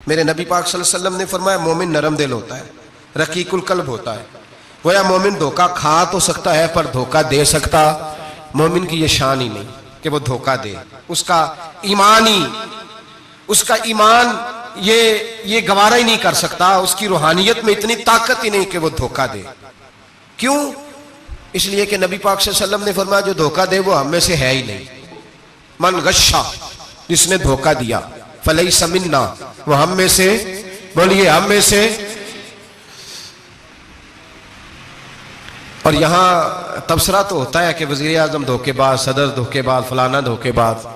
मेरे नबी पाक सल्लल्लाहु अलैहि वसल्लम ने फरमाया मोमिन नरम दिल होता है, रकीकुल कल्ब होता है। गोया मोमिन धोखा खा तो सकता है पर धोखा दे सकता मोमिन की ये शान ही नहीं कि वो धोखा दे। उसका ईमान ये गवारा ही नहीं कर सकता। उसकी रूहानियत में इतनी ताकत ही नहीं कि वो धोखा दे। क्यों? इसलिए कि नबी पाक सल्लल्लाहु अलैहि वसल्लम ने फरमाया जो धोखा दे वो हम में से है ही नहीं। मन गश्शा, जिसने धोखा दिया, फलैसा मिन्ना, वो हम में से, बोलिए हम में से। और यहां तबसरा तो होता है कि वजीर आजम धोखेबाज, सदर धोखेबाज, फलाना धोखेबाज।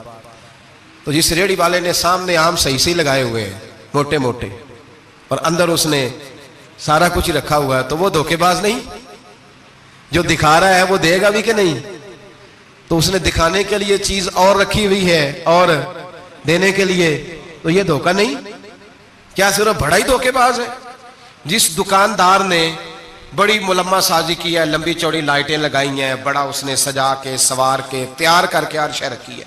तो जिस रेहड़ी वाले ने सामने आम सही सही लगाए हुए हैं मोटे मोटे और अंदर उसने सारा कुछ ही रखा हुआ है, तो वो धोखेबाज नहीं? जो दिखा रहा है वो देगा भी कि नहीं? तो उसने दिखाने के लिए चीज और रखी हुई है और देने के लिए, तो ये धोखा नहीं? क्या सिर्फ बड़ा ही धोखेबाज है? जिस दुकानदार ने बड़ी मुलम्मा साजी की है, लंबी चौड़ी लाइटें लगाई हैं, बड़ा उसने सजा के सवार के तैयार करके आरशा रखी है,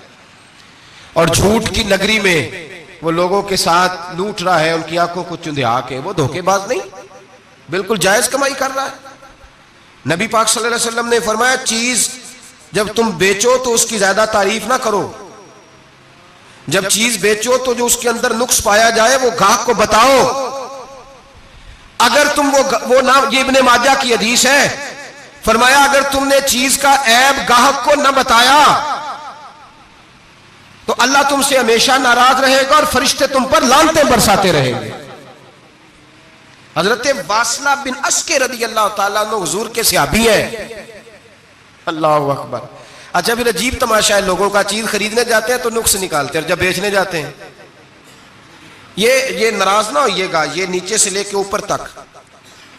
और झूठ की नगरी में वो लोगों के साथ लूट रहा है, उनकी आंखों को चुंधिया के, वो धोखेबाज नहीं? बिल्कुल जायज कमाई कर रहा है। नबी पाक सल्लल्लाहु अलैहि वसल्लम ने फरमाया चीज जब तुम बेचो तो उसकी ज्यादा तारीफ ना करो। जब चीज बेचो तो जो उसके अंदर नुक्स पाया जाए वो ग्राहक को बताओ। अगर तुम वो ना, ये इब्ने माजा की हदीस है, फरमाया अगर तुमने चीज का ऐब ग्राहक को न बताया तो अल्लाह तुमसे हमेशा नाराज रहेगा और फरिश्ते तुम पर लानतें बरसाते रहेंगे। हजरत वासला बिन अस्के रदी अल्लाह ताला अन्हु हुजूर के सहाबी है। अल्लाह अकबर। अच्छा, फिर अजीब तमाशा है, लोगों का चीज खरीदने जाते हैं तो नुक्स निकालते हैं, जब बेचने जाते हैं ये नाराज ना होइएगा, ये नीचे से लेकर ऊपर तक,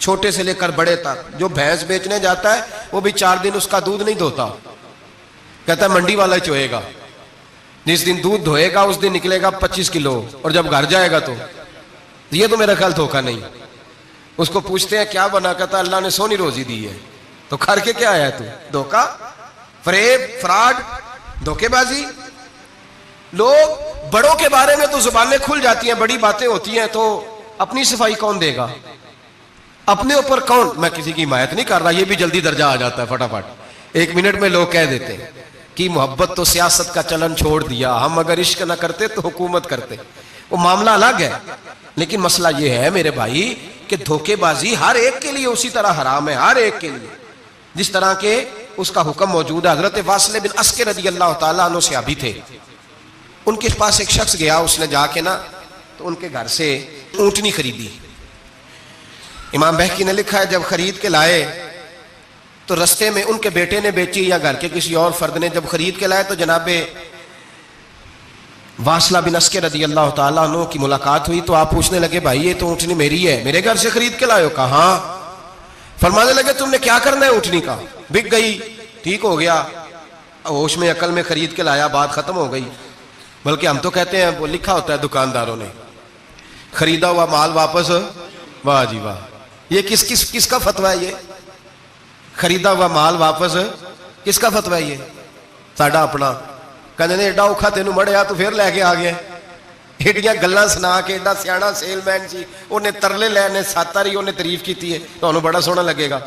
छोटे से लेकर बड़े तक, जो भैंस बेचने जाता है वो भी 4 दिन उसका दूध नहीं धोता, कहता है मंडी वाला ही चोएगा। जिस दिन दूध धोएगा उस दिन निकलेगा 25 किलो, और जब घर जाएगा तो ये तो मेरा ख्याल धोखा नहीं। उसको पूछते हैं क्या बना, कहता अल्लाह ने सोनी रोजी दी है। तो करके क्या आया तू? धोखा, फरेब, फ्रॉड, धोखेबाजी। लोग बड़ों के बारे में तो जुबानें खुल जाती हैं, बड़ी बातें होती हैं, तो अपनी सफाई कौन देगा? अपने ऊपर कौन? मैं किसी की हिमायत नहीं कर रहा, ये भी जल्दी दर्जा आ जाता है फटाफट। 1 मिनट में लोग कह देते हैं कि मोहब्बत तो सियासत का चलन छोड़ दिया, हम अगर इश्क ना करते तो हुकूमत करते। वो मामला अलग है, लेकिन मसला ये है मेरे भाई कि धोखेबाजी हर एक के लिए उसी तरह हराम है, हर एक के लिए जिस तरह के उसका हुक्म मौजूद है। हजरत वासिल बिन अस्के रदी अल्लाह ताला अन्हु सहाबी थे। उनके पास एक शख्स गया, उसने जाके ना तो उनके घर से ऊंटनी खरीदी। इमाम बहकी ने लिखा है जब खरीद के लाए तो रस्ते में उनके बेटे ने बेची या घर के किसी और फर्द ने जब खरीद के लाए तो जनाबे वासला बिन अस्के रदी अल्लाह ताला अन्हु की मुलाकात हुई। तो आप पूछने लगे भाई ये तो ऊँटनी मेरी है, मेरे घर से खरीद के लाए हो? कहा हाँ। फरमाने लगे तुमने क्या करना है ऊँटनी का? बिक गई, ठीक हो गया, होश में अकल में खरीद के लाया, बात खत्म हो गई। बल्कि हम तो कहते हैं, वो लिखा होता है दुकानदारों ने, खरीदा हुआ माल वापस। वाह जी वाह, ये किसका फतवा है? ये खरीदा हुआ माल वापस किसका फतवा है? ये साडा अपना। कहते ने एडा औखा तेन मड़िया तू फिर लैके आ गया। एडियां गल्लां सुना के, एडा सियाना सेलमैन सी, उन्हें तरले लैने, 7 वारी उन्हें तारीफ की है, तो बड़ा सोहना लगेगा।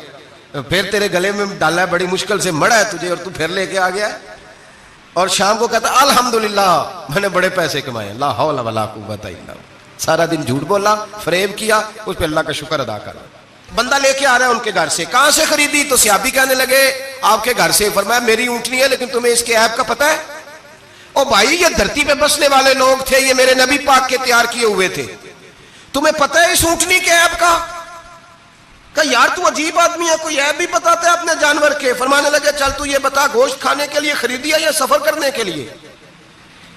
फिर तेरे गले में डाला है, बड़ी मुश्किल से मड़ा है तुझे और तू फिर लेके आ गया। और शाम को कहता अल्हम्दुलिल्लाह मैंने बड़े पैसे कमाए, ला हौला वला कुव्वता इल्ला। सारा दिन झूठ बोला, फरेब किया, उस पर अल्लाह का शुक्र अदा करा। बंदा लेके आ रहा है उनके घर से, कहां से खरीदी? तो सहाबी कहने लगे आपके घर से। फरमाया मेरी ऊँटनी है, लेकिन तुम्हें इसके ऐप का पता है? ओ भाई ये धरती पे बसने वाले लोग थे, ये मेरे नबी पाक के तैयार किए हुए थे, तुम्हें पता है इस ऊँटनी के ऐप का? कहा यार तू अजीब आदमी है, कोई ऐप भी बताता है अपने जानवर के। फरमाने लगे चल तू ये बता, गोश्त खाने के लिए खरीदी है या सफर करने के लिए?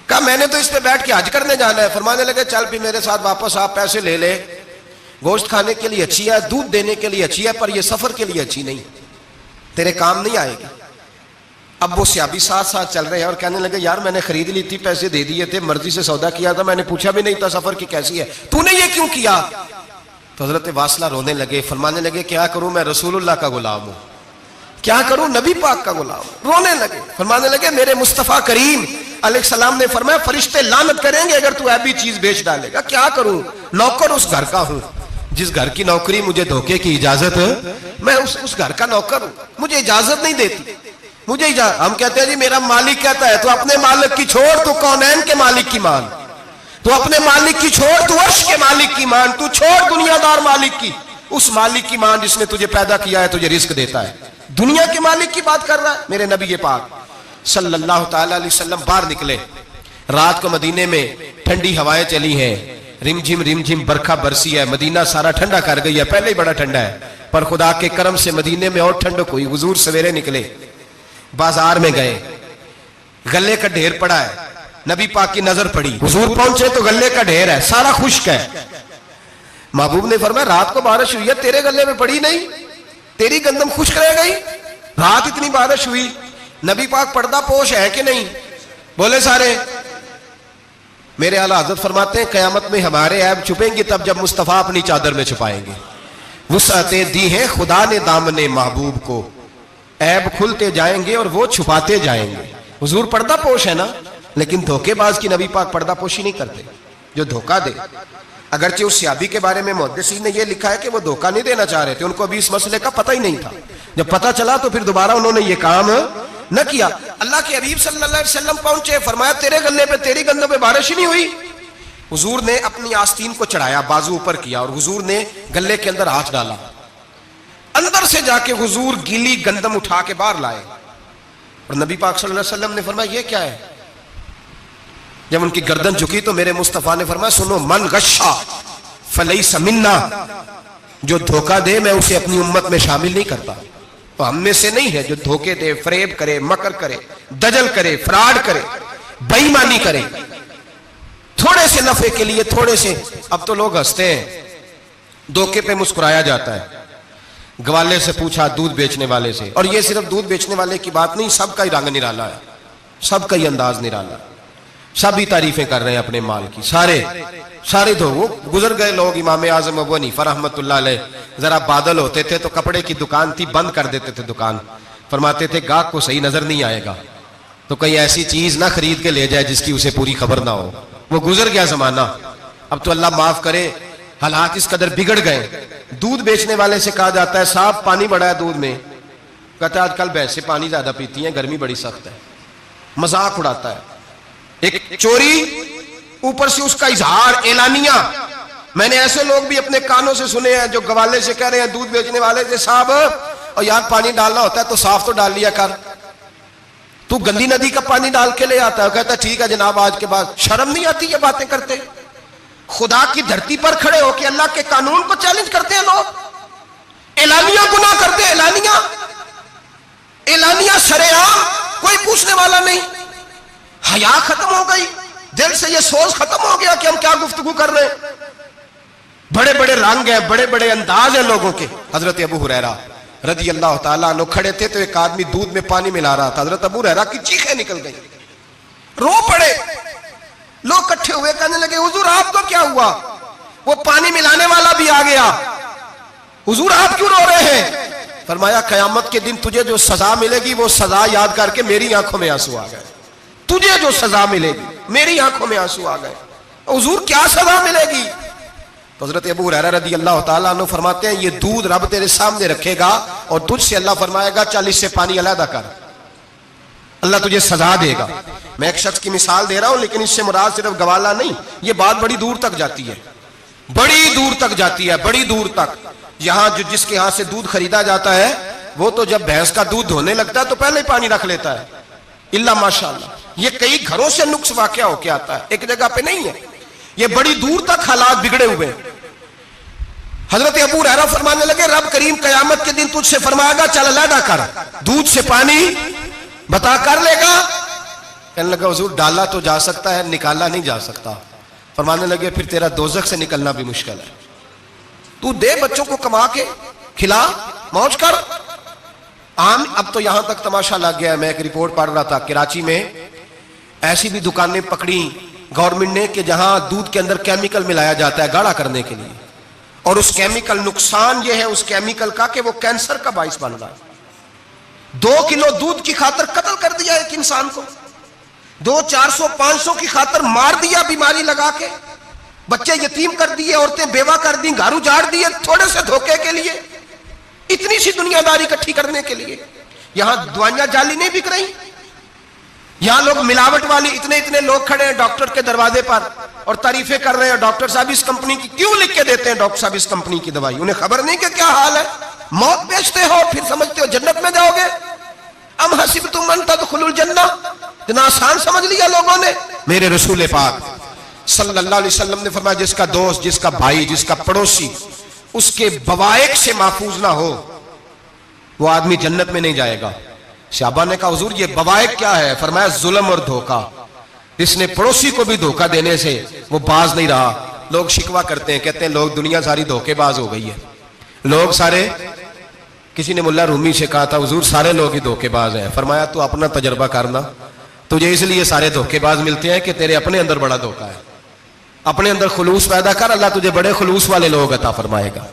कहा मैंने तो इस पे बैठ के हज करने जाना है। फरमाने लगे चल भी मेरे साथ वापस आप पैसे ले ले, गोश्त खाने के लिए अच्छी है, दूध देने के लिए अच्छी है, पर यह सफर के लिए अच्छी नहीं, तेरे काम नहीं आएगी। अब वो सहाबी साथ साथ चल रहे हैं और कहने लगे यार मैंने खरीद ली थी, पैसे दे दिए थे, मर्जी से सौदा किया था, मैंने पूछा भी नहीं था सफर की कैसी है, तूने ये क्यों किया? तो हजरत वासला रोने लगे, फरमाने लगे क्या करूं, मैं रसूलुल्लाह का गुलाम हूं, क्या करूं, नबी पाक का गुलाम। रोने लगे, फरमाने लगे मेरे मुस्तफा करीम अलैहिस्सलाम ने फरमाया फरिश्ते लानत करेंगे अगर तू ऐसी चीज बेच डालेगा। क्या करूं, नौकर उस घर का हूं, जिस घर की नौकरी मुझे धोखे की इजाजत है, मैं उस घर का नौकर हूं, मुझे इजाजत नहीं देती, मुझे इजाजत। हम कहते हैं जी मेरा मालिक कहता है, तो अपने मालिक की छोड़, तू कौनैन के मालिक की मान, तू अपने मालिक की छोड़, तू अर्श के मालिक की मान, तू छोड़ दुनियादार मालिक की, उस मालिक की मान जिसने तुझे पैदा किया है, तुझे रिस्क देता है। दुनिया के मालिक की बात कर रहा है। मेरे नबी पाक सल्लल्लाहु ताला अलैहि वसल्लम बाहर निकले, रात को मदीने में ठंडी हवाएं चली हैं, रिमझिम बरखा बरसी है, मदीना सारा ठंडा कर गई है, पहले ही बड़ा ठंडा है, पर खुदा के करम से मदीने में और ठंडक हुई। हुजूर सवेरे निकले, बाजार में गए, गल्ले का ढेर पड़ा है, नबी पाक की नजर पड़ी, हुजूर पहुंचे तो गल्ले का ढेर है, सारा खुश्क है। महबूब ने फरमाया रात को बारिश हुई है, तेरे गले में पड़ी नहीं, तेरी गंदम खुश्क रह गई, रात इतनी बारिश हुई। नबी पाक पर्दा पोश है कि नहीं? बोले सारे। मेरे आला हज़रत फरमाते हैं कयामत में हमारे ऐब छुपेंगे तब जब मुस्तफा अपनी चादर में छुपाएंगे। वुसअतें दी हैं खुदा ने दामने महबूब को, ऐब खुलते जाएंगे और वो छुपाते जाएंगे। हुजूर पर्दा पोश है ना, लेकिन धोखेबाज की नबी पाक पर्दा पोशी नहीं करते, जो धोखा दे। अगरचे उस सहाबी के बारे में मुहद्दिसीन ने यह लिखा है कि वो धोखा नहीं देना चाह रहे थे, उनको अभी इस मसले का पता ही नहीं था। जब पता चला तो फिर दोबारा उन्होंने ये काम न किया। अल्लाह के हबीब सल्लल्लाहु अलैहि वसल्लम पहुंचे, फरमाया तेरे गले पे, तेरी गंदों पे बारिश ही नहीं हुई। हुजूर ने अपनी आस्तीन को चढ़ाया, बाजू ऊपर किया और हुजूर ने गले के अंदर हाथ डाला, अंदर से जाके हुजूर गीली गंदम उठा के बाहर लाए और नबी पाक सल्लल्लाहु अलैहि वसल्लम ने फरमाया ये क्या है? जब उनकी गर्दन झुकी तो मेरे मुस्तफा ने फरमाया सुनो, मन गश्शा फलैसा मिन्ना, जो धोखा दे मैं उसे अपनी उम्मत में शामिल नहीं करता। तो हम में से नहीं है जो धोखे दे, फरेब करे, मकर करे, दजल करे, फ्रॉड करे, बेईमानी करे, थोड़े से नफे के लिए, थोड़े से। अब तो लोग हंसते हैं, धोखे पे मुस्कुराया जाता है। ग्वाले से पूछा, दूध बेचने वाले से, और ये सिर्फ दूध बेचने वाले की बात नहीं, सबका ही रंग निराला है, सबका ही अंदाज निराला, सभी तारीफें कर रहे हैं अपने माल की, सारे तो वो गुजर गए लोग। इमाम आजम अबू हनीफा रहमतुल्लाह अलैह, जरा बादल होते थे तो कपड़े की दुकान थी, बंद कर देते थे दुकान, फरमाते थे गाहक को सही नजर नहीं आएगा तो कहीं ऐसी चीज ना खरीद के ले जाए जिसकी उसे पूरी खबर ना हो। वो गुजर गया जमाना। अब तो अल्लाह माफ करे, हालात इस कदर बिगड़ गए। दूध बेचने वाले से कहा जाता है साहब पानी बड़ा है दूध में, कहता है आजकल भैंसे पानी ज्यादा पीती हैं, गर्मी बड़ी सख्त है, मजाक उड़ाता है। एक चोरी, ऊपर से उसका इजहार, एलानिया। मैंने ऐसे लोग भी अपने कानों से सुने हैं जो गवाले से कह रहे हैं, दूध बेचने वाले से, साहब और यार पानी डालना होता है तो साफ तो डाल लिया कर, तू गंदी नदी का पानी डाल के ले आता है। कहता ठीक है जनाब, आज के बाद शर्म नहीं आती ये बातें करते? खुदा की धरती पर खड़े होकर अल्लाह के कानून को चैलेंज करते हैं लोग, एलानिया गुनाह करते हैं, एलानिया सरेआम, कोई पूछने वाला नहीं। हया खत्म हो गई, दिल से ये सोच खत्म हो गया कि हम क्या गुफ्तगू कर रहे हैं। बड़े बड़े रंग हैं, बड़े बड़े अंदाज हैं लोगों के। हजरत अबू हुरैरा रज़ी अल्लाह ताला अन्हु खड़े थे तो एक आदमी दूध में पानी मिला रहा था। हजरत अबू हुरैरा की चीखें निकल गई, रो पड़े। लोग इकट्ठे हुए, कहने लगे हुजूर आपको क्या हुआ? वो पानी मिलाने वाला भी आ गया, हुजूर आप क्यों रो रहे हैं? फरमाया कयामत के दिन तुझे जो सजा मिलेगी वो सजा याद करके मेरी आंखों में आंसू आ गए। तुझे जो सजा मिलेगी मेरी आंखों में आंसू आ गए। हुजूर क्या सजा मिलेगी? तो हजरत अबू हुरैरा रज़ी अल्लाह ताला अन्हु फरमाते हैं ये दूध रब तेरे सामने रखेगा और तुझसे अल्लाह फरमाएगा चल इससे पानी अलग कर, अल्लाह तुझे सजा देगा। मैं एक शख्स की मिसाल दे रहा हूं, लेकिन इससे मुराद सिर्फ गवाला नहीं, ये बात बड़ी दूर तक जाती है, बड़ी दूर तक जाती है, बड़ी दूर तक। यहां जो जिसके यहां से दूध खरीदा जाता है वो तो जब भैंस का दूध धोने लगता है तो पहले ही पानी रख लेता है, इल्ला माशाअल्लाह। ये कई घरों से नुक्स वाकया होके आता है, एक जगह पे नहीं है, ये बड़ी दूर तक हालात बिगड़े हुए। हजरत अबू हुरैरा फरमाने लगे रब करीम कयामत के दिन तुझसे फरमाएगा चल अलहदा कर, दूध से पानी बता कर लेगा? कहने लगा हुजूर डाला तो जा सकता है, निकाला नहीं जा सकता। फरमाने लगे फिर तेरा दोजख से निकलना भी मुश्किल है, तू दे बच्चों को कमा के खिला, मौज कर। अब तो यहां तक तमाशा लग गया। मैं एक रिपोर्ट पढ़ रहा था, कराची में ऐसी भी दुकानें पकड़ी गवर्नमेंट ने कि जहां दूध के अंदर केमिकल मिलाया जाता है गाढ़ा करने के लिए, और उस केमिकल, नुकसान यह है उस केमिकल का कि वो कैंसर का बाइस बन रहा है। 2 किलो दूध की खातर कत्ल कर दिया एक इंसान को। 200-400-500 की खातर मार दिया, बीमारी लगा के बच्चे यतीम कर दिए, औरतें बेवा कर दी, घर उजाड़ दिए, थोड़े से धोखे के लिए, इतनी सी दुनियादारी इकट्ठी करने के लिए। यहां दवाइयां जाली नहीं बिक रही, यहां लोग मिलावट वाली, इतने इतने लोग खड़े हैं डॉक्टर के दरवाजे पर और तारीफें कर रहे हैं, डॉक्टर साहब इस कंपनी की क्यों लिख के देते हैं, डॉक्टर साहब इस कंपनी की दवाई, उन्हें खबर नहीं कि क्या हाल है। मौत बेचते हो, फिर समझते हो जन्नत में जाओगे। अम हसिबतुम अन तदखुलुल जन्नह, इतना आसान समझ लिया लोगों ने। मेरे रसूल पाक सल्लल्लाहु अलैहि वसल्लम ने फरमाया, जिसका दोस्त, जिसका भाई, जिसका पड़ोसी उसके बवाइक से महफूज ना हो, वो आदमी जन्नत में नहीं जाएगा। शहबा ने कहा हुजूर ये बवाइक क्या है? फरमाया जुल्म और धोखा। इसने पड़ोसी को भी धोखा देने से वो बाज नहीं रहा। लोग शिकवा करते हैं, कहते हैं लोग दुनिया सारी धोखेबाज हो गई है, लोग सारे, किसी ने मुल्ला रूमी से कहा था हुजूर सारे लोग ही धोखेबाज हैं। फरमाया तू अपना तजर्बा करना, तुझे इसलिए सारे धोखेबाज मिलते हैं कि तेरे अपने अंदर बड़ा धोखा है। अपने अंदर खुलूस पैदा कर, अल्लाह तुझे बड़े खुलूस वाले लोग अता फरमाएगा।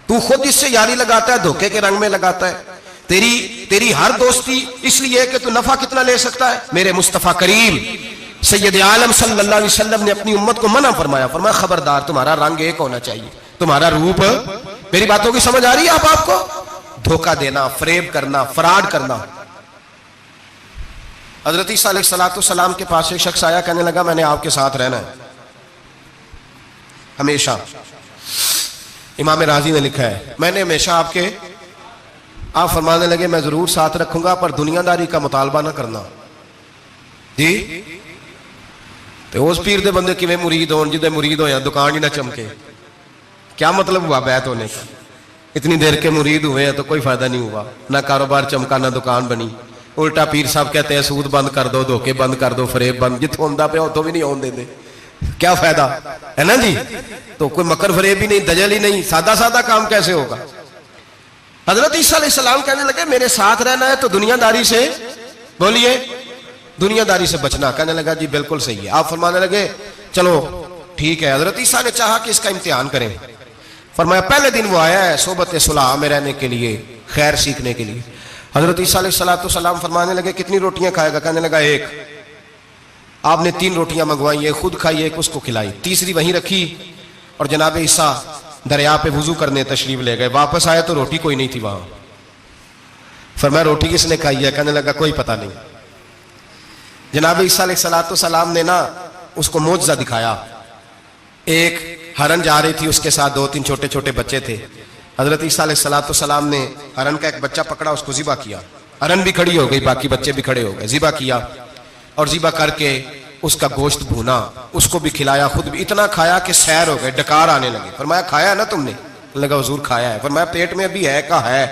तू खुद इससे यारी लगाता है, धोखे के रंग में लगाता है। तेरी हर दोस्ती इसलिए कि तू नफा कितना ले सकता है। मेरे मुस्तफा करीम सैयद आलम सल्लल्लाहु अलैहि वसल्लम ने अपनी उम्मत को मना फरमाया, फरमाया खबरदार तुम्हारा रंग एक होना चाहिए, तुम्हारा रूप। मेरी बातों की समझ आ रही है आप आपको? धोखा देना, फरेब करना, फराड करना। हजरत ईसा अलैहिस्सलाम के पास एक शख्स आया, कहने लगा मैंने आपके साथ रहना है हमेशा। इमाम राजी ने लिखा है मैंने हमेशा आपके, आप फरमाने लगे मैं जरूर साथ रखूंगा पर दुनियादारी का मुतालबा ना करना जी। तो उस पीर दे बंदे किवें मुरीद होन जिदे मुरीद होया दुकान ही ना चमके, क्या मतलब हुआ बैत होने का? इतनी देर के मुरीद हुए हैं तो कोई फायदा नहीं हुआ, ना कारोबार चमका ना दुकान बनी। उल्टा पीर साहब कहते हैं सूद बंद कर दो, धोखे बंद कर दो, फरेब बंद, जितों होंदा पे उतों भी नहीं होने देते, क्या फायदा है ना जी। तो कोई मकर फरेब ही नहीं, दजल ही नहीं, सादा सादा काम कैसे होगा? हजरत ईसा अलैहिस्सलाम कहने लगे मेरे साथ रहना है तो दुनियादारी से, बोलिए दुनियादारी से बचना। कहने लगा जी बिल्कुल सही है। आप फरमाने लगे चलो ठीक है। हजरत ईसा ने चाहा कि इसका इम्तिहान करें। फरमाया पहले दिन वो आया है सोबत सुलह में रहने के लिए, खैर सीखने के लिए। हजरत ईसा अलैहिस्सलाम फरमाने लगे कितनी रोटियां खाएगा? कहने लगा एक। आपने 3 रोटियां मंगवाई, एक खुद खाई, एक उसको खिलाई, तीसरी वहीं रखी और जनाब ईसा दरिया पे वुजू करने तशरीफ ले गए। वापस आए तो रोटी कोई नहीं थी वहां। फरमाया रोटी किसने खाई है? कहने लगा कोई पता नहीं। जनाब ईसा अलैहिस्सलाम ने ना उसको मोजज़ा दिखाया। एक हरन जा रही थी, उसके साथ 2-3 छोटे छोटे बच्चे थे। हजरत ईसा अलैहिस्सलाम ने हरन का एक बच्चा पकड़ा, उसको ज़िबा किया। हरन भी खड़ी हो गई, बाकी बच्चे भी खड़े हो गए। ज़िबा किया और ज़िबा करके उसका गोश्त भूना, उसको भी खिलाया, खुद भी इतना खाया कि सैर हो गए, डकार आने लगे। फरमाया खाया ना तुमने? लगा हुजूर खाया है। फरमाया पेट में अभी है का है?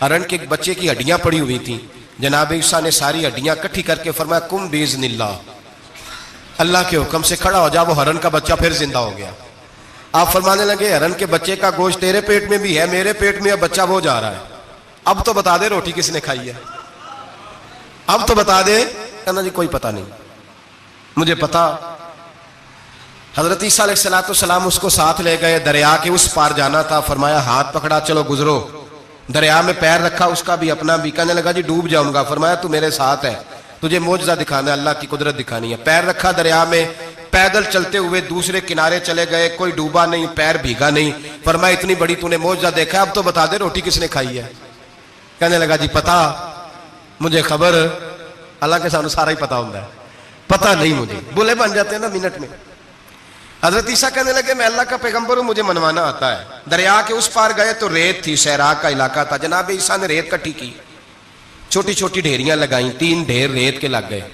हरन के बच्चे की हड्डियां पड़ी हुई थी। जनाब ईसा ने सारी हड्डियां इकट्ठी करके फरमाया कुम बिइज़्निल्लाह, अल्लाह के हुक्म से खड़ा हो जा। वो हरन का बच्चा फिर जिंदा हो गया। आप फरमाने लगे हरन के बच्चे का गोश्त तेरे पेट में भी है, मेरे पेट में अब बच्चा वो जा रहा है, अब तो बता दे रोटी किसने खाई है, अब तो बता दे। कहना जी कोई पता नहीं, मुझे पता। हजरत ईसा अलैहिस्सलाम उसको साथ ले गए, दरिया के उस पार जाना था। फरमाया हाथ पकड़ा चलो गुजरो। दरिया में पैर रखा, उसका भी अपना भी। कहने लगा जी डूब जाऊंगा। फरमाया तू मेरे साथ है, तुझे मोजज़ा दिखाना है, अल्लाह की कुदरत दिखानी है। पैर रखा दरिया में, पैदल चलते हुए दूसरे किनारे चले गए, कोई डूबा नहीं, पैर भीगा नहीं। फरमाया इतनी बड़ी तूने मोजज़ा देखा, अब तो बता दे रोटी किसने खाई है? कहने लगा जी पता, मुझे खबर, अल्लाह के सामने सारा ही पता होता है, पता नहीं मुझे, बुले बन जाते हैं ना मिनट में। हजरत ईसा कहने लगे मैं अल्लाह का पैगंबर हूं, मुझे मनवाना आता है। दरिया के उस पार गए तो रेत थी, सैराग का इलाका था। जनाब ईसा ने रेत इकट्ठी की, छोटी छोटी ढेरियां लगाई, 3 ढेर रेत के लग गए।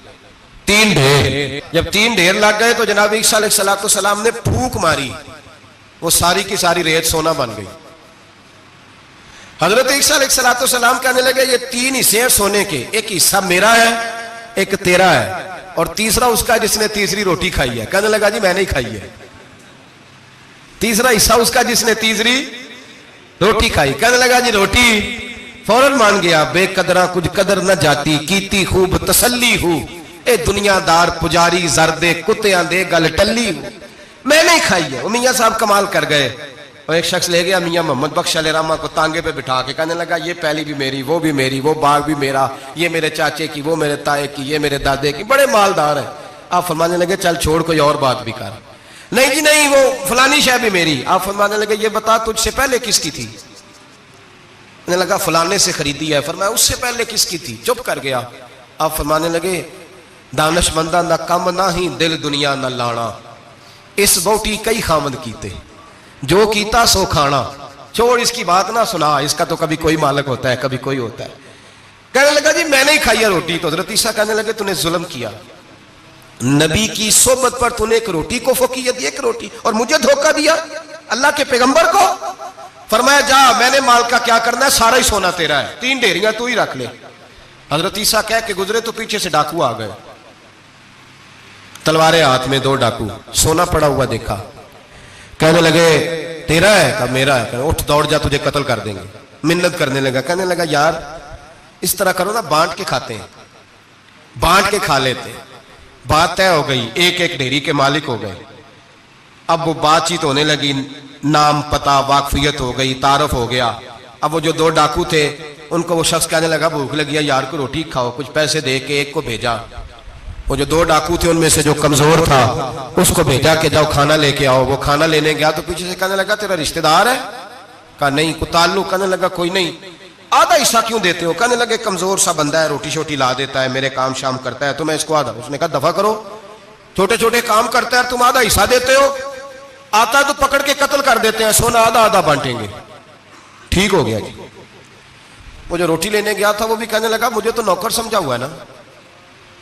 3 ढेर, जब 3 ढेर लग गए तो जनाब ईसा अलैहिस्सलाम ने फूंक मारी, वो सारी की सारी रेत सोना बन गई। हजरत ईसा अलैहिस्सलाम कहने लगे ये 3 हिस्से हैं सोने के, एक हिस्सा मेरा है, एक तेरा है और तीसरा उसका जिसने तीसरी रोटी खाई है। कहने लगा जी मैंने ही खाई है। तीसरा हिस्सा उसका जिसने तीसरी रोटी खाई। कहने लगा जी रोटी, फौरन मान गया। बेकदरा कुछ कदर न जाती, कीती खूब तसल्ली हूं, ए दुनियादार पुजारी जरदे कुत्तियां दे गल टल्ली हूं, मैंने ही खाई है। मियां साहब कमाल कर गए। और एक शख्स ले गया मियां मोहम्मद बख्श अलैहिर्रहमा को तांगे पे बिठा के, कहने लगा ये पहली भी मेरी, वो भी मेरी, वो बाग भी मेरा, ये मेरे चाचे की, वो मेरे ताए की, ये मेरे दादे की, बड़े मालदार है। आप फरमाने लगे चल छोड़ कोई और बात भी कर। नहीं जी नहीं, वो फलानी शय भी मेरी। आप फरमाने लगे ये बता तुझसे पहले किसकी थी? मैंने लगा फलाने से खरीदी है। फरमाया उससे पहले किसकी थी? चुप कर गया। आप फरमाने लगे दानशमंदा ना कम ना ही दिल दुनिया न लाना, इस बोटी कई खामद कीते, जो कीता सो खाना। छोड़ इसकी बात ना सुना, इसका तो कभी कोई मालिक होता है कभी कोई होता है। कहने लगा जी मैंने ही खाई है रोटी। तो हजरत ईसा कहने लगे तूने जुल्म किया, नबी की सोबत पर तूने एक रोटी को फकीयत दी, एक रोटी, और मुझे धोखा दिया अल्लाह के पैगंबर को। फरमाया जा मैंने माल का क्या करना है, सारा ही सोना तेरा है, 3 ढेरियां तू ही रख ले। हजरत ईसा कह के गुजरे तो पीछे से डाकू आ गए, तलवारें हाथ में, 2 डाकू, सोना पड़ा हुआ देखा। कहने लगे तेरा है? कहा मेरा है। कहने उठ दौड़ जा तुझे कत्ल कर देंगे। मिन्नत करने लगा। कहने लगा यार इस तरह करो ना, बांट के खाते हैं, बांट के खा लेते। बात तय हो गई, एक एक ढेरी के मालिक हो गए। अब वो बातचीत होने लगी, नाम पता वाकफियत हो गई, तारफ हो गया। अब वो जो 2 डाकू थे उनको वो शख्स कहने लगा भूख लगी है यार को रोटी खाओ, कुछ पैसे दे के एक को भेजा। वो जो 2 डाकू थे उनमें से जो कमजोर था उसको भेजा कि जाओ खाना लेके आओ। वो खाना लेने गया तो पीछे से कहने लगा तेरा रिश्तेदार है? कहा नहीं। को ताल्लुक? कहने लगा कोई नहीं। आधा हिस्सा क्यों देते हो? कहने लगे कमजोर सा बंदा है, रोटी शोटी ला देता है, मेरे काम शाम करता है, तो मैं इसको आधा। उसने कहा दफा करो, छोटे छोटे काम करता है तुम आधा हिस्सा देते हो, आता है तो पकड़ के कत्ल कर देते हैं, सोना आधा आधा बांटेंगे। ठीक हो गया जी। वो जो रोटी लेने गया था वो भी कहने लगा मुझे तो नौकर समझा हुआ है ना,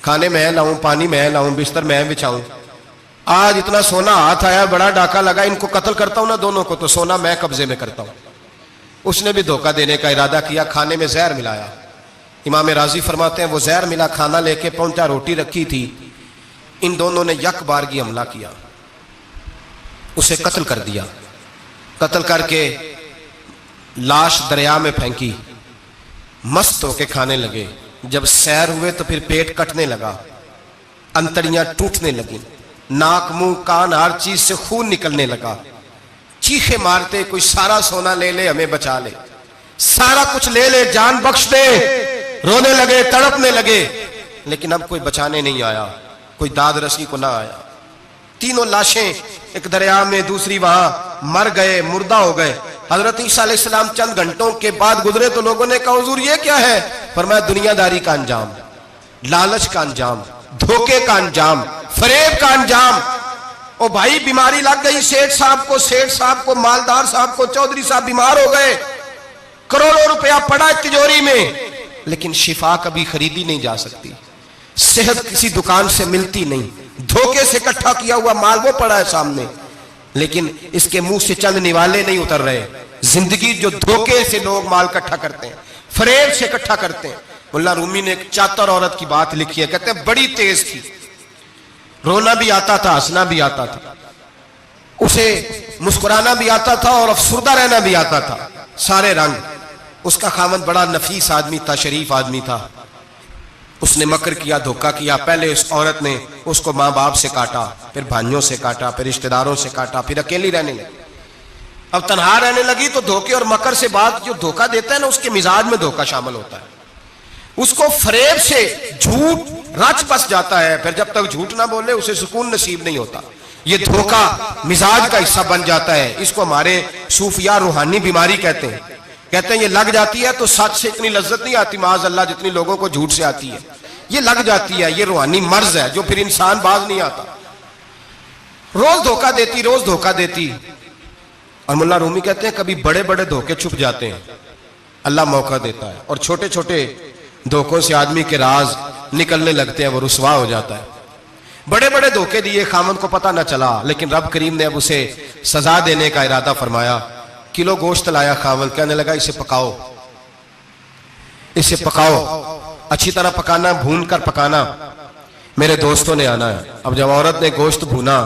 खाने मैं लाऊं, पानी मैं लाऊं, बिस्तर मैं बिछाऊं, आज इतना सोना हाथ आया, बड़ा डाका लगा, इनको कत्ल करता हूं ना दोनों को, तो सोना मैं कब्जे में करता हूं। उसने भी धोखा देने का इरादा किया, खाने में जहर मिलाया। इमाम राजी फरमाते हैं वो जहर मिला खाना लेके पहुंचा, रोटी रखी थी, इन दोनों ने यक बारगी हमला किया, उसे कत्ल कर दिया। कत्ल करके लाश दरिया में फेंकी, मस्त होके खाने लगे। जब सैर हुए तो फिर पेट कटने लगा, अंतड़ियां टूटने लगी, नाक मुंह कान हर चीज से खून निकलने लगा। चीखे मारते कोई सारा सोना ले ले हमें बचा ले, सारा कुछ ले ले जान बख्श दे, रोने लगे तड़पने लगे, लेकिन अब कोई बचाने नहीं आया, कोई दाद रसी को ना आया। तीनों लाशें एक दरिया में, दूसरी वहां, मर गए, मुर्दा हो गए। हजरत ईसा अलैहिस्सलाम चंद घंटों के बाद गुजरे तो लोगों ने कहा हुजूर ये क्या है? फरमाया दुनियादारी का अंजाम, लालच का अंजाम, धोखे का अंजाम, फरेब का अंजाम। ओ भाई बीमारी लग गई सेठ साहब को, मालदार साहब को, चौधरी साहब बीमार हो गए, करोड़ों रुपया पड़ा तिजोरी में, लेकिन शिफा कभी खरीदी नहीं जा सकती, सेहत किसी दुकान से मिलती नहीं, धोखे से इकट्ठा किया हुआ माल वो पड़ा है सामने, लेकिन इसके मुंह से चंद निवाले नहीं उतर रहे। जिंदगी जो धोखे से लोग माल इकट्ठा करते हैं, फरेब से इकट्ठा करते हैं। मुल्ला रूमी ने एक चातर औरत की बात लिखी है, कहते हैं बड़ी तेज थी, रोना भी आता था, हंसना भी आता था, उसे मुस्कुराना भी आता था और अफसुर्दा रहना भी आता था, सारे रंग। उसका खामद बड़ा नफीस आदमी था, शरीफ आदमी था। उसने मकर किया, धोखा किया। पहले उस औरत ने उसको माँ बाप से काटा, फिर भाइयों से काटा, फिर रिश्तेदारों से काटा, फिर अकेली रहने लगी। अब तन्हा रहने लगी तो धोखे और मकर से बात, जो धोखा देता है ना उसके मिजाज में धोखा शामिल होता है, उसको फरेब से झूठ रच बस जाता है, फिर जब तक झूठ ना बोले उसे सुकून नसीब नहीं होता। ये धोखा मिजाज का हिस्सा बन जाता है। इसको हमारे सूफिया रूहानी बीमारी कहते हैं। कहते हैं ये लग जाती है तो सच से इतनी लज्जत नहीं आती माज़ अल्लाह जितनी लोगों को झूठ से आती है। ये लग जाती है, ये रूहानी मर्ज है जो फिर इंसान बाज नहीं आता। रोज धोखा देती, रोज धोखा देती। और मुल्ला रूमी कहते हैं कभी बड़े बड़े धोखे छुप जाते हैं, अल्लाह मौका देता है, और छोटे छोटे धोखों से आदमी के राज निकलने लगते हैं, वो रुसवा हो जाता है। बड़े बड़े धोखे दिए, खामन को पता न चला, लेकिन रब करीम ने अब उसे सजा देने का इरादा फरमाया। किलो गोश्त लाया खामन, कहने लगा इसे पकाओ, इसे पकाओ, अच्छी तरह पकाना, भून कर पकाना, मेरे दोस्तों ने आना है। अब जब औरत ने गोश्त भूना,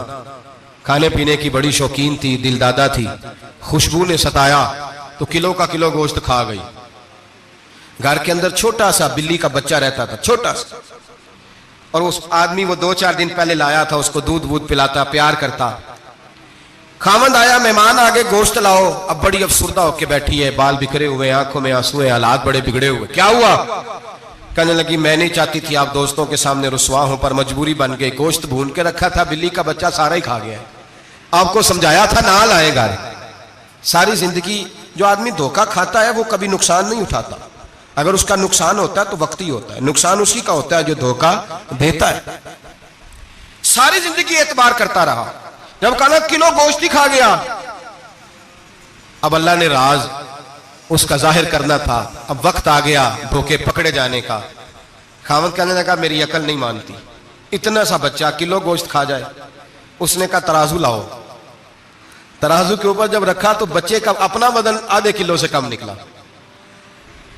खाने पीने की बड़ी शौकीन थी, दिलदादा थी, खुशबू ने सताया तो किलो का किलो गोश्त खा गई। घर के अंदर छोटा सा बिल्ली का बच्चा रहता था, छोटा सा, और उस आदमी वो 2-4 दिन पहले लाया था, उसको दूध वूध पिलाता, प्यार करता। खामंद आया, मेहमान आगे, गोश्त लाओ। अब बड़ी अफसुर्दा होके बैठी है, बाल बिखरे हुए, आंखों में आंसू है, हालात बड़े बिगड़े हुए। क्या हुआ? कहने लगी मैं नहीं चाहती थी आप दोस्तों के सामने रुसवा हो, पर मजबूरी बन गई। गोश्त भून के रखा था, बिल्ली का बच्चा सारा ही खा गया। आपको समझाया था ना लाएगा। सारी जिंदगी जो आदमी धोखा खाता है वो कभी नुकसान नहीं उठाता। अगर उसका नुकसान होता है तो वक्ती होता है, नुकसान उसी का होता है जो धोखा देता है। सारी जिंदगी एतबार करता रहा, जब कहा किलो गोश्त ही खा गया, अब अल्लाह ने राज उसका जाहिर करना था। अब वक्त आ गया धोखे पकड़े जाने का। खावंद कहने लगा मेरी अकल नहीं मानती, इतना सा बच्चा किलो गोश्त खा जाए। उसने कहा तराजू लाओ। तराजू के ऊपर जब रखा तो बच्चे का अपना वजन आधे किलो से कम निकला।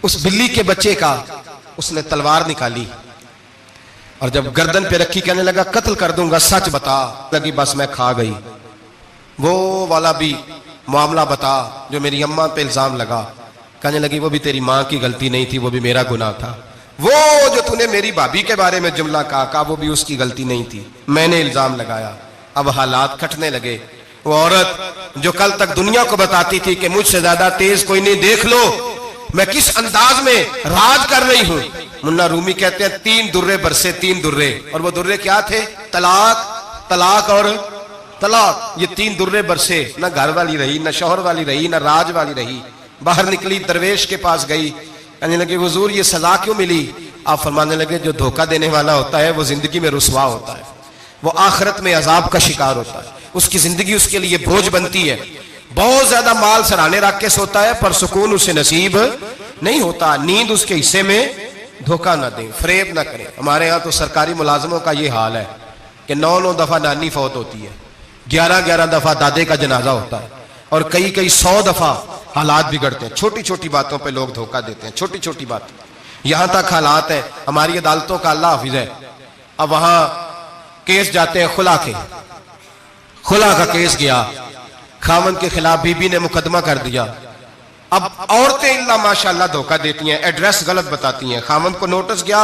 उस बिल्ली के बच्चे का उसने तलवार निकाली और जब गर्दन पे रखी कहने लगा कत्ल कर दूंगा, सच बता। लगी बस मैं खा गई। वो वाला भी मामला बता जो मेरी अम्मा पे इल्जाम लगा। कहने लगी वो भी तेरी माँ की गलती नहीं थी, वो भी मेरा गुनाह था। वो जो तूने मेरी भाभी के बारे में जुमला कहा वो भी उसकी गलती नहीं थी, मैंने इल्जाम लगाया। अब हालात खटने लगे। वो औरत जो कल तक दुनिया को बताती थी कि मुझसे ज्यादा तेज कोई नहीं, देख लो मैं किस अंदाज में राज कर रही हूं। मुन्ना रूमी कहते हैं 3 दुर्रे बरसे 3 दुर्रे, और वो दुर्रे क्या थे? तलाक, तलाक और तलाक। ये 3 दुर्रे बरसे। न घर वाली रही, न शौहर वाली रही, न राज वाली रही। बाहर निकली, दरवेश के पास गई, कहने लगी हुजूर ये सजा क्यों मिली? आप फरमाने लगे जो धोखा देने वाला होता है वो जिंदगी में रुसवा होता है, वो आखिरत में अजाब का शिकार होता है, उसकी जिंदगी उसके लिए बोझ बनती है। बहुत ज्यादा माल सराहने रख के सोता है पर सुकून उसे नसीब नहीं होता। नींद उसके हिस्से में धोखा ना दे, फरेब ना करे। हमारे यहाँ तो सरकारी मुलाजमों का ये हाल है कि 9-9 दफा नानी फौत होती है, 11-11 दफा दादे का जनाजा होता है, और कई 100 दफा हालात बिगड़ते हैं। छोटी छोटी बातों पे लोग धोखा देते हैं, छोटी छोटी बात। यहां तक हालात है हमारी अदालतों का, अल्लाह हाफिज है, अब वहां केस जाते हैं खुला के। खुला का केस गया, खामन के खिलाफ बीबी ने मुकदमा कर दिया। अब औरतें इल्ला माशाल्लाह धोखा देती हैं, एड्रेस गलत बताती हैं। खामन को नोटिस गया,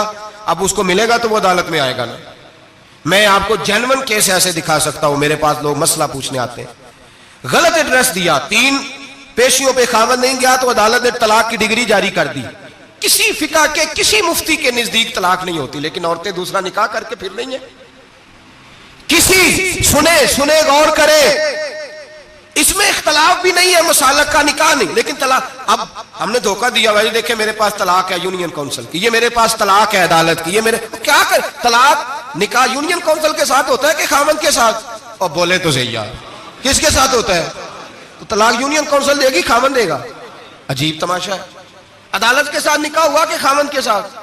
अब उसको मिलेगा तो वो अदालत में आएगा ना। मैं आपको जेन्युइन केस ऐसे दिखा सकता हूं, मेरे पास लोग मसला पूछने आते हैं। गलत एड्रेस दिया, 3 पेशियों पे खामन नहीं गया तो अदालत ने तलाक की डिग्री जारी कर दी। किसी फिका के किसी मुफ्ती के नजदीक तलाक नहीं होती, लेकिन औरतें दूसरा निकाह करके फिर रही हैं। किसी सुने गौर करे, इसमें इख्तलाफ भी नहीं है, मुसालक का निकाह नहीं, लेकिन तलाक। अब हमने धोखा दिया, भाई देखे मेरे पास तलाक है यूनियन काउंसिल की, ये मेरे पास तलाक है अदालत की, ये मेरे क्या कर। तलाक निकाह यूनियन काउंसिल के साथ होता है कि खामन के साथ? और बोले तो सही यार, किसके साथ होता है? तो तलाक यूनियन काउंसिल देगी, खामन देगा? अजीब तमाशा है। अदालत के साथ निकाह हुआ कि खामन के साथ?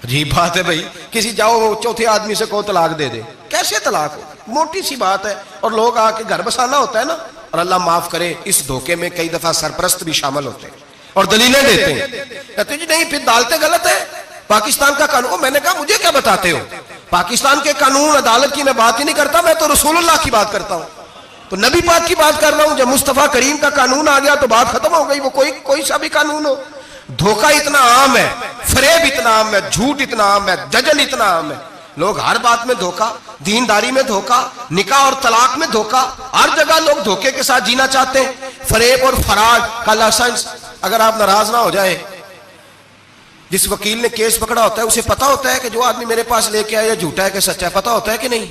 अजीब बात है भाई। किसी जाओ चौथे आदमी से कहो तलाक दे दे, कैसे तलाक हो? मोटी सी बात है। और लोग आके घर बसाना होता है ना, और अल्लाह माफ करे इस धोखे में कई दफा सरपरस्त भी शामिल होते हैं और दलीलें देते हैं, कहते जी नहीं फिर दालतें गलत है, पाकिस्तान का कानून। मैंने कहा मुझे क्या बताते हो? पाकिस्तान के कानून अदालत की मैं बात ही नहीं करता, मैं तो रसूलुल्लाह की बात करता हूं, तो नबी पाक की बात कर रहा हूं। जब मुस्तफा करीम का कानून आ गया तो बात खत्म हो गई, वो कोई सा भी कानून हो। धोखा इतना आम है, फरेब इतना आम है, झूठ इतना आम है, दजल इतना आम है। लोग हर बात में धोखा, दीनदारी में धोखा, निकाह और तलाक में धोखा, हर जगह लोग धोखे के साथ जीना चाहते हैं। फरेब और फराड का लाइसेंस। अगर आप नाराज ना हो जाए, जिस वकील ने केस पकड़ा होता है उसे पता होता है कि जो आदमी मेरे पास लेके आया झूठा है कि सच्चा है, पता होता है कि नहीं?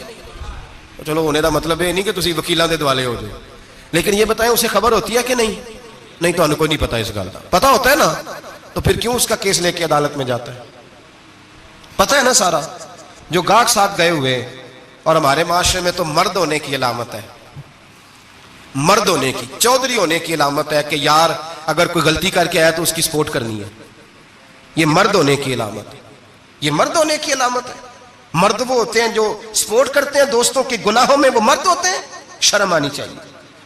तो चलो होने का मतलब ये नहीं कि तुम वकीलों के दुआले हो जाए, लेकिन ये बताएं उसे खबर होती है कि नहीं? नहीं तो कोई नहीं पता इस गल का। पता होता है ना, तो फिर क्यों उसका केस लेके अदालत में जाता है? पता है ना सारा। जो गाहक साथ गए हुए, और हमारे माशरे में तो मर्द होने की अलामत है, मर्द होने की, चौधरी होने की अलामत है कि यार अगर कोई गलती करके आया तो उसकी सपोर्ट करनी है। ये मर्द होने की अलामत है, ये मर्द होने की अलामत है। मर्द वो होते हैं जो सपोर्ट करते हैं दोस्तों के गुनाहों में, वो मर्द होते हैं। शर्म आनी चाहिए,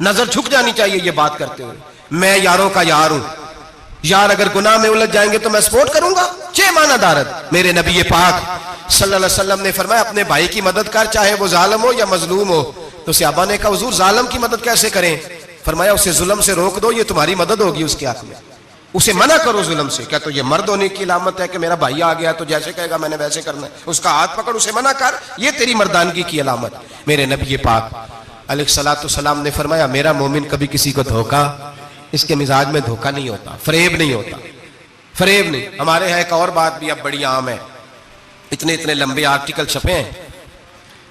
नजर झुक जानी चाहिए ये बात करते हुए। मैं यारों का यार हूं, यार अगर गुनाह में उलझ जाएंगे तो मैं सपोर्ट करूंगा? चे माना दारद। मेरे नबी पाक सल्लल्लाहु अलैहि वसल्लम ने फरमाया अपने भाई की मदद कर, चाहे वो जालिम हो या मजलूम हो। तो सहाबा ने कहा हुजूर जालिम की मदद कैसे करें? फरमाया उसे जुल्म से रोक दो, ये तुम्हारी मदद होगी उसके हक में। उसे मना करो जुल्म से। क्या तो ये मर्द होने की अलामत है कि मेरा भाई आ गया तो जैसे कहेगा मैंने वैसे करना है? उसका हाथ पकड़ उसे मना कर, ये तेरी मर्दानगी की अलामत। मेरे नबी पाक अलैहिस्सलाम ने फरमाया मेरा मोमिन कभी किसी को धोखा, इसके मिजाज में धोखा नहीं होता, फरेब नहीं होता। फरेब नहीं। हमारे यहाँ एक और बात भी अब बड़ी आम है, इतने इतने लंबे आर्टिकल छपे हैं,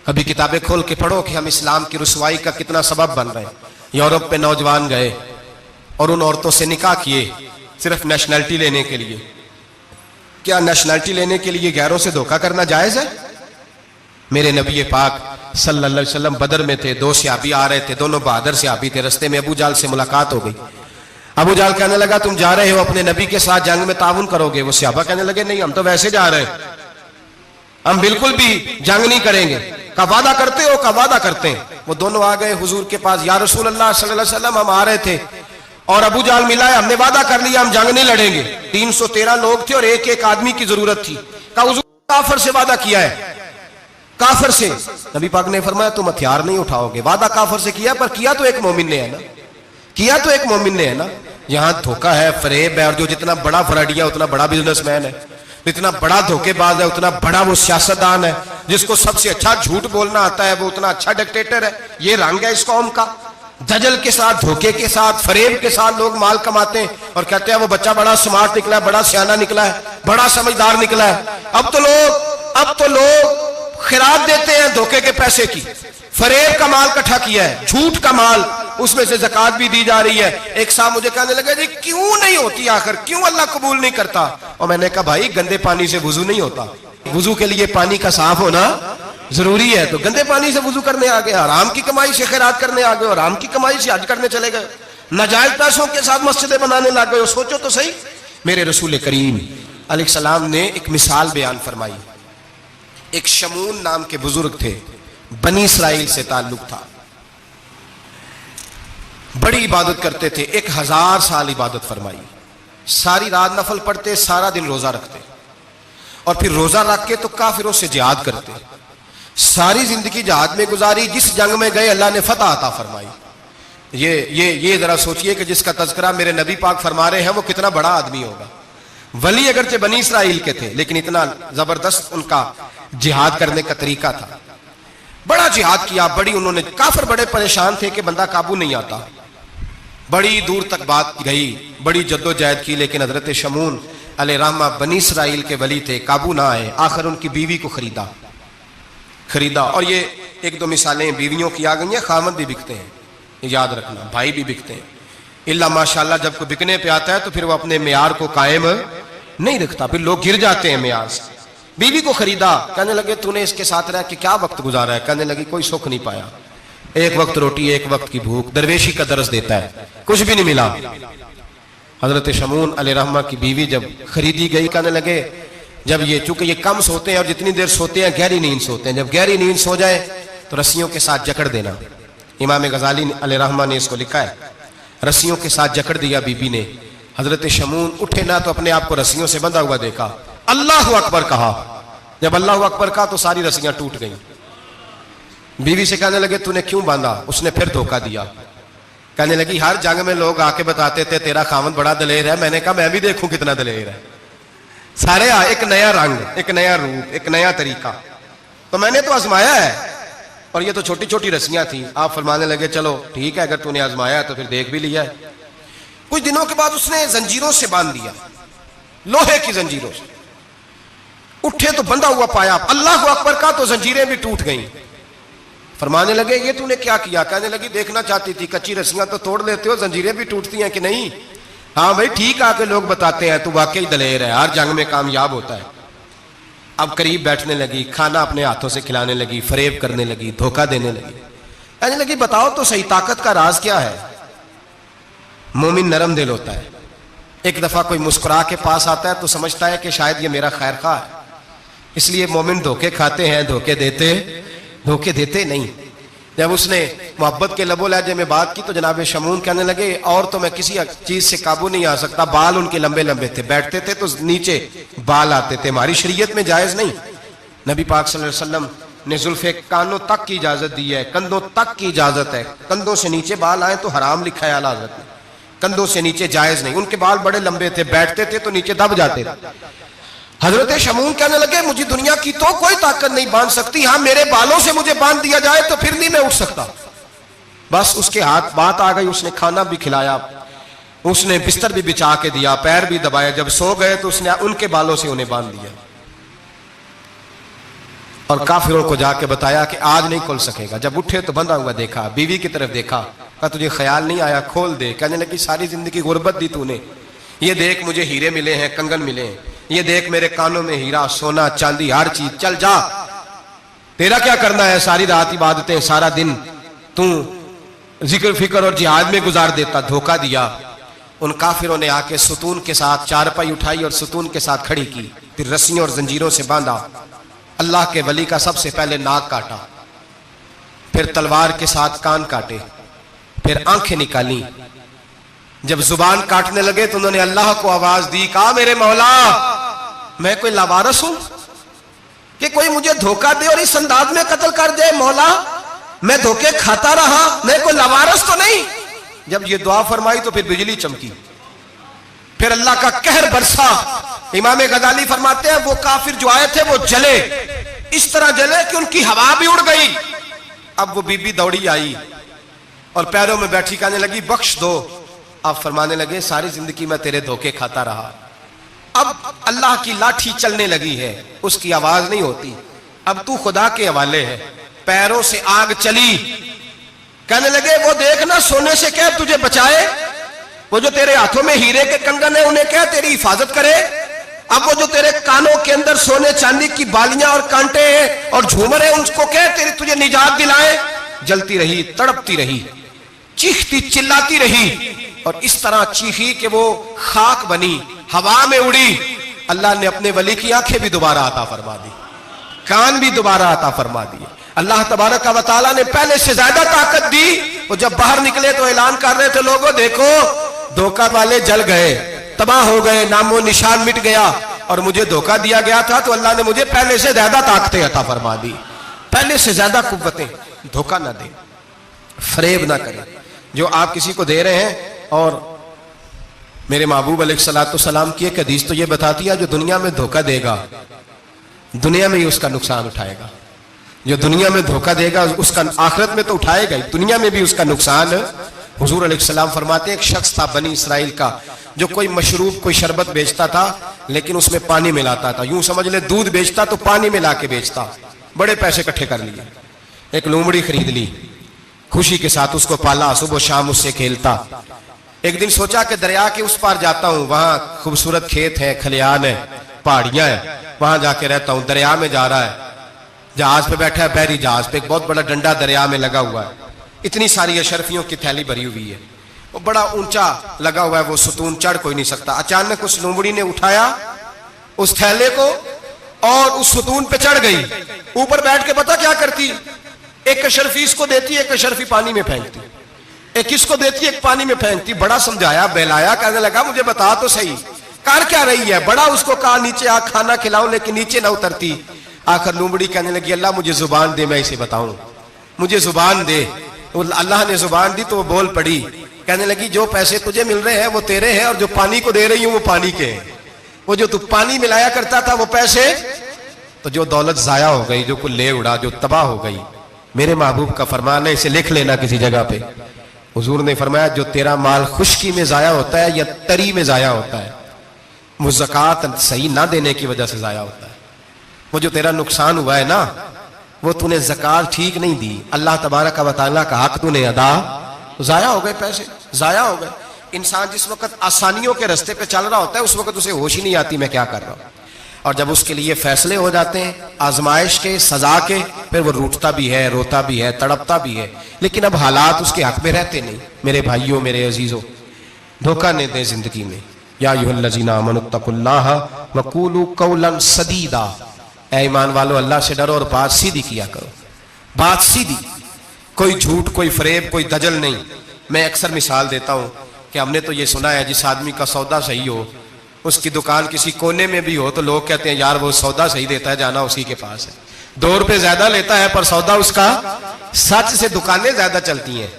कभी किताबें खोल के पढ़ो कि हम इस्लाम की रुसवाई का कितना सबब बन रहे हैं। यूरोप पे नौजवान गए और उन औरतों से निकाह किए सिर्फ नेशनैलिटी लेने के लिए। क्या नेशनैलिटी लेने के लिए गैरों से धोखा करना जायज है? मेरे नबी पाक सल्लल्लाहु अलैहि वसल्लम बदर में थे, दो सहाबी आ रहे थे, दोनों बहादुर सहाबी थे। रस्ते में अबू जाल से मुलाकात हो गई। अबू जाल कहने लगा तुम जा रहे हो अपने नबी के साथ जंग में ताउन करोगे? वो सहाबा कहने लगे नहीं, हम तो वैसे जा रहे हैं, हम बिल्कुल भी जंग नहीं करेंगे। का वादा करते हो? का वादा करते हैं। वो दोनों आ गए हुजूर के पास, या रसूल अल्लाह सल्लल्लाहु अलैहि वसल्लम हम आ रहे थे और अबू जाल मिला है, हमने वादा कर लिया हम जंग नहीं लड़ेंगे। 313 लोग थे और एक एक आदमी की जरूरत थी। का हुजूर काफिर से वादा किया है, काफिर से। नबी पाक ने फरमाया तुम हथियार नहीं उठाओगे। वादा काफिर से किया, पर किया तो एक मोमिन ने है ना, किया तो एक मोमिन ने है ना। यहां धोखा है, फरेब है, और जो जितना बड़ा फराडिया उतना बड़ा बिजनेसमैन है, इतना बड़ा धोखेबाज है उतना बड़ा वो सियासतदान है। जिसको सबसे अच्छा झूठ बोलना आता है वो उतना अच्छा डिक्टेटर है। ये रंग है इस कौम का। दजल के साथ, धोखे के साथ, फरेब के साथ लोग माल कमाते हैं और कहते हैं वो बच्चा बड़ा स्मार्ट निकला है, बड़ा सियाना निकला है, बड़ा समझदार निकला है। अब तो लोग खिरात देते हैं धोखे के पैसे की। फरेब का माल इकट्ठा किया है, झूठ का माल, उसमें से ज़कात भी दी जा रही है। एक साहब मुझे कहने लगे जी क्यों नहीं होती आखिर, क्यों अल्लाह कबूल नहीं करता? और मैंने कहा भाई गंदे पानी से वुजू नहीं होता, वुजू के लिए पानी का साफ होना जरूरी है। तो गंदे पानी से वुजू करने आ गए, हराम की कमाई से खैरात करने आ गए, और हराम की कमाई से हज करने चले गए, नाजायज पैसों के साथ मस्जिदें बनाने लग गए। सोचो तो सही। मेरे रसूल करीम अलैहिस्सलाम ने एक मिसाल बयान फरमाई। एक शमून नाम के बुजुर्ग थे, बनी इसराइल से ताल्लुक था, बड़ी इबादत करते थे, 1000 साल इबादत फरमाई, सारी रात नफल पढ़ते, सारा दिन रोजा रखते, और फिर रोजा रख के तो काफिरों से जिहाद करते। सारी जिंदगी जिहाद में गुजारी, जिस जंग में गए अल्लाह ने फतह अता फरमाई। ये जरा सोचिए कि जिसका तज़किरा मेरे नबी पाक फरमा रहे हैं वो कितना बड़ा आदमी होगा। वली अगरचे बनी इसराइल के थे, लेकिन इतना जबरदस्त उनका जिहाद करने का तरीका था। बड़ा जिहाद किया, बड़ी उन्होंने, काफिर बड़े परेशान थे कि बंदा काबू नहीं आता। बड़ी दूर तक बात गई, बड़ी जद्दोजहद की, लेकिन हजरत शमून अलैहिर्रहमा बनी इसराइल के वली थे, काबू ना आए। आखिर उनकी बीवी को खरीदा। और ये एक दो मिसालें बीवियों की आ गई हैं। खामद भी बिकते हैं, याद रखना, भाई भी बिकते हैं। इल्ला माशाल्लाह जब कोई बिकने पे आता है तो फिर वो अपने मेयार को कायम नहीं रखता, फिर लोग गिर जाते हैं मेयार से। बीवी को खरीदा, कहने लगे तूने इसके साथ रह के क्या वक्त गुजारा है? कहने लगी कोई सुख नहीं पाया, एक वक्त रोटी एक वक्त की भूख, दरवेशी का दर्ज देता है, कुछ भी नहीं मिला। हजरत शमून अलैहिर्रहमा की बीवी जब खरीदी गई, कहने लगे जब ये, चूंकि ये कम सोते हैं और जितनी देर सोते हैं गहरी नींद सोते हैं, जब गहरी नींद सो जाए तो रस्सियों के साथ जकड़ देना। इमाम गजाली अलैहिर्रहमा ने इसको लिखा है, रस्सियों के साथ जकड़ दिया बीबी ने। हजरत शमून उठे ना तो अपने आप को रस्सियों से बंधा हुआ देखा, अल्लाह अकबर कहा। जब अल्लाह अकबर कहा तो सारी रस्सियां टूट गईं। बीवी से कहने लगे तूने क्यों बांधा? उसने फिर धोखा दिया। कहने लगी हर जंग में लोग आके बताते थे तेरा खामन बड़ा दलेर है। मैंने कहा मैं भी देखूं कितना दलेर है। सारे एक नया रंग, एक नया रूप, एक नया तरीका, तो मैंने तो आजमाया है। और ये तो छोटी छोटी रस्सियां थी। आप फरमाने लगे चलो ठीक है, अगर तूने आजमाया है तो फिर देख भी लिया है। कुछ दिनों के बाद उसने जंजीरों से बांध दिया, लोहे की जंजीरों से। उठे तो बंधा हुआ पाया, अल्लाह अकबर का तो जंजीरें भी टूट गईं। फरमाने लगे ये तूने क्या किया? कहने लगी देखना चाहती थी, कच्ची रस्सियां तो तोड़ लेते हो, जंजीरें भी टूटती हैं कि नहीं? हाँ भाई ठीक, आके लोग बताते हैं तू वाकई दलेर है, हर जंग में कामयाब होता है। अब करीब बैठने लगी, खाना अपने हाथों से खिलाने लगी, फरेब करने लगी, धोखा देने लगी। कहने लगी बताओ तो सही ताकत का राज क्या है? मोमिन नरम दिल होता है। एक दफा कोई मुस्कुरा के पास आता है तो समझता है कि शायद ये मेरा खैर खा है, इसलिए मोमिन धोखे खाते हैं, धोखे देते नहीं। जब उसने मोहब्बत के लबो लहजे में बात की तो जनाब शमून कहने लगे और तो मैं किसी चीज से काबू नहीं आ सकता। बाल उनके लंबे लंबे थे, बैठते थे तो नीचे बाल आते थे, हमारी शरीयत में जायज नहीं। नबी पाक सल्लल्लाहु अलैहि वसल्लम ने जुल्फे कानों तक की इजाजत दी है, कंधों तक की इजाजत है। कंधों से नीचे बाल आए तो हराम लिखा है आला हज़रत ने, कंधों से नीचे जायज नहीं। उनके बाल बड़े लंबे थे, बैठते थे तो नीचे दब जाते थे। हजरत शमून कहने लगे मुझे दुनिया की तो कोई ताकत नहीं बांध सकती, हाँ मेरे बालों से मुझे बांध दिया जाए तो फिर नहीं मैं उठ सकता। बस उसके हाथ बात आ गई, उसने खाना भी खिलाया, उसने बिस्तर भी बिछा के दिया, पैर भी दबाया। जब सो गए तो उसने उनके बालों से उन्हें बांध दिया और काफिरों को जाके बताया कि आज नहीं खुल सकेगा। जब उठे तो बंधा हुआ देखा, बीवी की तरफ देखा, कहा तुझे ख्याल नहीं आया खोल दे। कहने लगी सारी जिंदगी गुर्बत दी तूने, ये देख मुझे हीरे मिले हैं, कंगन मिले हैं, ये देख मेरे कानों में हीरा सोना चांदी हर चीज, चल जा, तेरा क्या करना है, सारी रात इबादतें, सारा दिन तू जिक्र फिक्र और जिहाद में गुजार देता। धोखा दिया। उन काफिरों ने आके सुतून के साथ चारपाई उठाई और सुतून के साथ खड़ी की, फिर रस्सियों और जंजीरों से बांधा। अल्लाह के वली का सबसे पहले नाक काटा, फिर तलवार के साथ कान काटे, फिर आंखें निकाली। जब जुबान काटने लगे तो उन्होंने अल्लाह को आवाज दी, कहा मेरे मौला मैं कोई लावारस हूं कि कोई मुझे धोखा दे और इस अंदाज में कत्ल कर दे। मौला मैं धोखे खाता रहा, मैं कोई लावारस तो नहीं। जब ये दुआ फरमाई तो फिर बिजली चमकी, फिर अल्लाह का कहर बरसा। इमाम गजाली फरमाते हैं वो काफिर जो आए थे वो जले, इस तरह जले कि उनकी हवा भी उड़ गई। अब वो बीबी दौड़ी आई और पैरों में बैठी कहने लगी बख्श दो। अब फरमाने लगे सारी जिंदगी मैं तेरे धोखे खाता रहा, अब अल्लाह की लाठी चलने लगी है, उसकी आवाज नहीं होती, अब तू खुदा के हवाले है। पैरों से आग चली। कहने लगे वो देखना सोने से कह तुझे बचाए, वो जो तेरे हाथों में हीरे के कंगन है उन्हें कह तेरी हिफाजत करे, अब वो जो तेरे कानों के अंदर सोने चांदी की बालियां और कांटे हैं और झूमर है उनको कह तेरी तुझे निजात दिलाए। जलती रही, तड़पती रही, चीखती चिल्लाती रही और इस तरह चीखी कि वो खाक बनी, हवा में उड़ी। अल्लाह ने अपने वली की आंखें भी दोबारा अता फरमा दी, कान भी दोबारा अता फरमा दिए। अल्लाह तबारक व तआला ने पहले से ज्यादा ताकत दी। वो जब बाहर निकले तो ऐलान कर रहे थे लोगों देखो धोखा वाले जल गए, तबाह हो गए, नामो निशान मिट गया और मुझे धोखा दिया गया था तो अल्लाह ने मुझे पहले से ज्यादा ताकतें अता फरमा दी, पहले से ज्यादा कुव्वतें। धोखा ना दे, फरेब ना करें जो आप किसी को दे रहे हैं। और मेरे महबूब अलैहिस्सलाम की एक हदीस तो ये बताती है जो दुनिया में धोखा देगा दुनिया में ही उसका नुकसान उठाएगा, जो दुनिया में धोखा देगा उसका आखिरत में तो उठाएगा ही, दुनिया में भी उसका नुकसान। हुजूर अलैहिस्सलाम फरमाते हैं एक शख्स था बनी इसराइल का जो कोई मशरूब कोई शरबत बेचता था लेकिन उसमें पानी मिलाता था। यूं समझ ले दूध बेचता तो पानी मिला के बेचता। बड़े पैसे इकट्ठे कर लिए, एक लोमड़ी खरीद ली, खुशी के साथ उसको पाला, सुबह शाम उससे खेलता। एक दिन सोचा कि दरिया के उस पार जाता हूं, वहां खूबसूरत खेत है, खलियान है, पहाड़ियां है, वहां जाके रहता हूं। दरिया में जा रहा है, जहाज पे बैठा है, बहरी जहाज पे, एक बहुत बड़ा डंडा दरिया में लगा हुआ है, इतनी सारी अशरफियों की थैली भरी हुई है, वो बड़ा ऊंचा लगा हुआ है, वो सुतून चढ़ कोई नहीं सकता। अचानक उस लोमड़ी ने उठाया उस थैले को और उस सुतून पे चढ़ गई। ऊपर बैठ के पता क्या करती, एक अशरफी इसको देती, एक अशरफी पानी में फेंकती, एक इसको देती, एक पानी में फेंकती। बड़ा समझाया बहलाया, कहने लगा मुझे बता तो सही कर क्या रही है। बड़ा उसको कहा नीचे आ खाना खिलाओ, लेकिन नीचे ना उतरती। आखिर लोमड़ी कहने लगी अल्लाह मुझे जुबान दे, मैं इसे बताऊं, मुझे जुबान दे। अल्लाह ने जुबान दी तो वो बोल पड़ी, कहने लगी जो पैसे तुझे मिल रहे हैं वो तेरे हैं और जो पानी को दे रही हूं वो पानी के हैं। वो जो तू पानी मिलाया करता था वो पैसे, तो जो दौलत जाया हो गई, जो कुल ले उड़ा, जो तबाह हो गई। मेरे महबूब का फरमान है, इसे लिख लेना किसी जगह पे। हुजूर ने फरमाया जो तेरा माल खुश्की में जाया होता है या तरी में जाया होता है वो ज़कात सही ना देने की वजह से जाया होता है। वो जो तेरा नुकसान हुआ है ना, वो तूने ज़कात ठीक नहीं दी, अल्लाह तबारक व तआला का हक तूने अदा, तो जाया हो गए, पैसे जाया हो गए। इंसान जिस वक्त आसानियों के रास्ते पे चल रहा होता है उस वक्त उसे होश ही नहीं आती मैं क्या कर रहा हूं, और जब उसके लिए फैसले हो जाते हैं आजमाइश के, सजा के, फिर वो रूठता भी है, रोता भी है, तड़पता भी है, लेकिन अब हालात उसके हक में रहते नहीं। मेरे भाइयों, मेरे अजीजों, धोखा नहीं दें जिंदगी में। या अय्युहल्लज़ीना आमनुत्तकुल्लाह वक़ूलू क़ौलन सदीदा, ऐ ईमान वालों अल्लाह से डरो और बात सीधी किया करो, बात सीधी, कोई झूठ, कोई फरेब, कोई दजल नहीं। मैं अक्सर मिसाल देता हूं कि हमने तो ये सुना है जिस आदमी का सौदा सही हो, उसकी दुकान किसी कोने में भी हो तो लोग कहते हैं यार वो सौदा सही देता है, जाना उसी के पास है। 2 रुपए ज्यादा लेता है पर सौदा उसका, सच से दुकानें ज्यादा चलती हैं,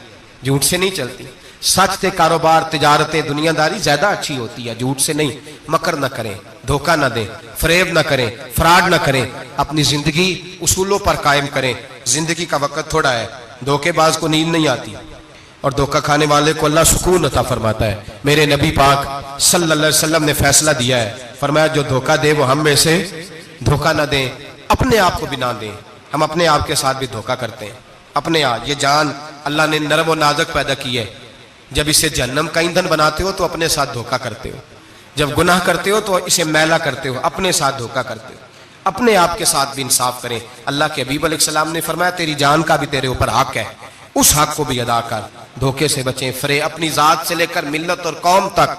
झूठ से नहीं चलती। सच से कारोबार, तिजारतें, दुनियादारी ज्यादा अच्छी होती है, झूठ से नहीं। मकर न करें, धोखा न दें, फरेब न करें, फ्रॉड न करें, अपनी जिंदगी उसूलों पर कायम करें। जिंदगी का वक्त थोड़ा है, धोखेबाज को नींद नहीं आती, और धोखा खाने वाले को अल्लाह सुकून अता फरमाता है। मेरे नबी पाक सल्लल्लाहु अलैहि वसल्लम ने फैसला दिया है, फरमाया जो धोखा दे वो हम में से धोखा ना दें, अपने आप को भी ना दें। हम अपने आप के साथ भी धोखा करते हैं। अपने आप, ये जान अल्लाह ने नरम और नाजुक पैदा की है। जब इसे जहन्नम का ईंधन बनाते हो तो अपने साथ धोखा करते हो, जब गुनाह करते हो तो इसे मैला करते हो, अपने साथ धोखा करते हो। अपने आप के साथ भी इंसाफ करें। अल्लाह के हबीब अलैहिस्सलाम ने फरमाया तेरी जान का भी तेरे ऊपर हक है, उस हक को भी अदा कर। धोखे से बचें। फरे अपनी जात से लेकर मिल्लत और कौम तक,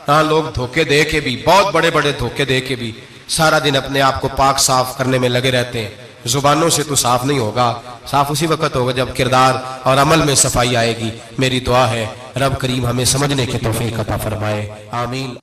हाँ लोग धोखे दे के भी, बहुत बड़े बड़े धोखे दे के भी सारा दिन अपने आप को पाक साफ करने में लगे रहते हैं। जुबानों से तो साफ नहीं होगा, साफ उसी वक्त होगा जब किरदार और अमल में सफाई आएगी। मेरी दुआ है रब करीम हमें समझने की तौफीक अता फरमाए। आमीन।